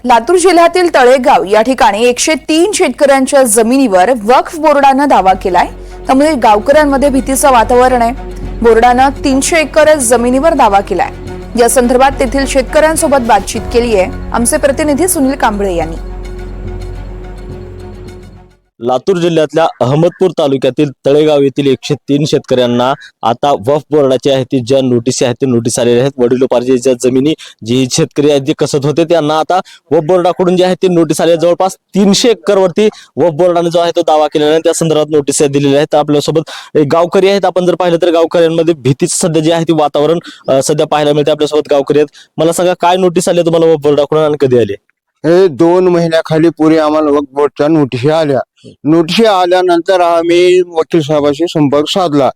लातूर जिल्ह्यातील तळेगाव या ठिकाणी 103 शेतकऱ्यांच्या जमिनीवर वक्फ बोर्डानं दावा केलाय। त्यामुळे गावकऱ्यांमध्ये भीतीचं वातावरण आहे। बोर्डानं 300 एकर जमिनीवर दावा केलाय। या संदर्भात तेथील शेतकऱ्यांसोबत बातचीत केली आहे आमचे प्रतिनिधी सुनील कांबळे यांनी। लातूर जिल्ह्यातल्या अहमदपूर तालुक्यातील तळेगाव येथील 103 शेतकऱ्यांना आता वक्फ बोर्डाच्या आहेत ज्या नोटीस आहेत ते नोटीस आलेल्या आहेत। वडिलोपार्जित ज्या जी शेतकरी आहेत जे कसत होते त्यांना आता वक्फ बोर्डाकडून जे आहे ते नोटीस आले। जवळपास 300 एकर वरती वक्फ बोर्डाने जो आहे तो दावा केलेला आहे। त्या संदर्भात नोटीस दिलेल्या आहेत। आपल्यासोबत गावकरी आहेत। आपण जर पाहिलं तर गावकऱ्यांमध्ये भीतीचं सध्या जे आहे ते वातावरण सध्या पाहायला मिळते। आपल्यासोबत गावकरी आहेत। मला सांगा काय नोटीस आले तुम्हाला वक्फ बोर्डाकडून आणि कधी आले? हे 2 महिन्याखाली पुढे आम्हाला वक्फ बोर्डच्या नोटीस आल्या। नोटीस आल्यानंतर आम्ही वकील साहेबांशी संपर्क साधला।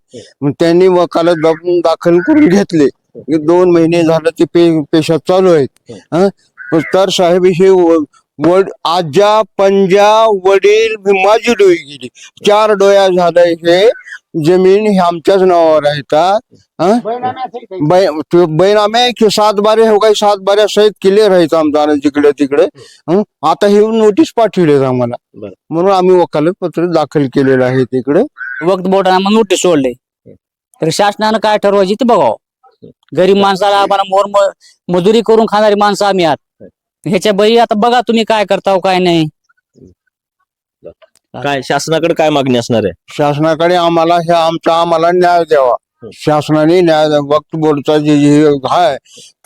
त्यांनी वकालत दाखल करून घेतले। 2 महिने झालं ते पेशात चालू आहेत। तर साहेब हे आजा पंजा वडील माझी डोई गेली, 4 डोया झालंय। हे जमीन हे आमच्याच नावावर आहे। बैनामे 7 बारे हो काही 7 बाऱ्या सहित क्लिअर आहेत आमचा जिकडे तिकडे। आता हे नोटीस पाठवले आम्हाला, म्हणून आम्ही वकालत पत्र दाखल केलेलं आहे तिकडे। वक्फ बोर्डाने आम्हाला नोटीस सोडले, तर शासनानं काय ठरवायची ते बघावं। गरीब माणसाला आम्हाला मजुरी करून खाणारी माणसं आम्ही आहात। ह्याच्या बरी आता बघा तुम्ही काय करता काय नाही। काय शासनाकडे काय मागणी असणार आहे? शासनाकडे आम्हाला आम्हाला न्याय द्यावा। शासनाने न्याय वक्फ बोर्डचा जे आहे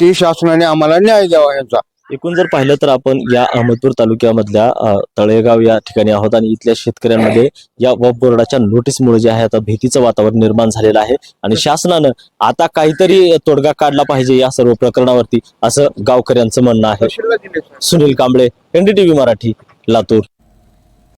ते शासनाने आम्हाला न्याय द्यावा याचा। एकूण जर पाहिलं तर आपण या अहमदपूर तालुक्यामधल्या तळेगाव या ठिकाणी आहोत आणि इथल्या शेतकऱ्यांमध्ये या वक्फ बोर्डाच्या नोटीसमुळे जे आहे आता भीतीचं वातावरण निर्माण झालेलं आहे आणि शासनानं आता काहीतरी तोडगा काढला पाहिजे या सर्व प्रकरणावरती, असं गावकऱ्यांचं म्हणणं आहे। सुनील कांबळे, NDTV मराठी, लातूर।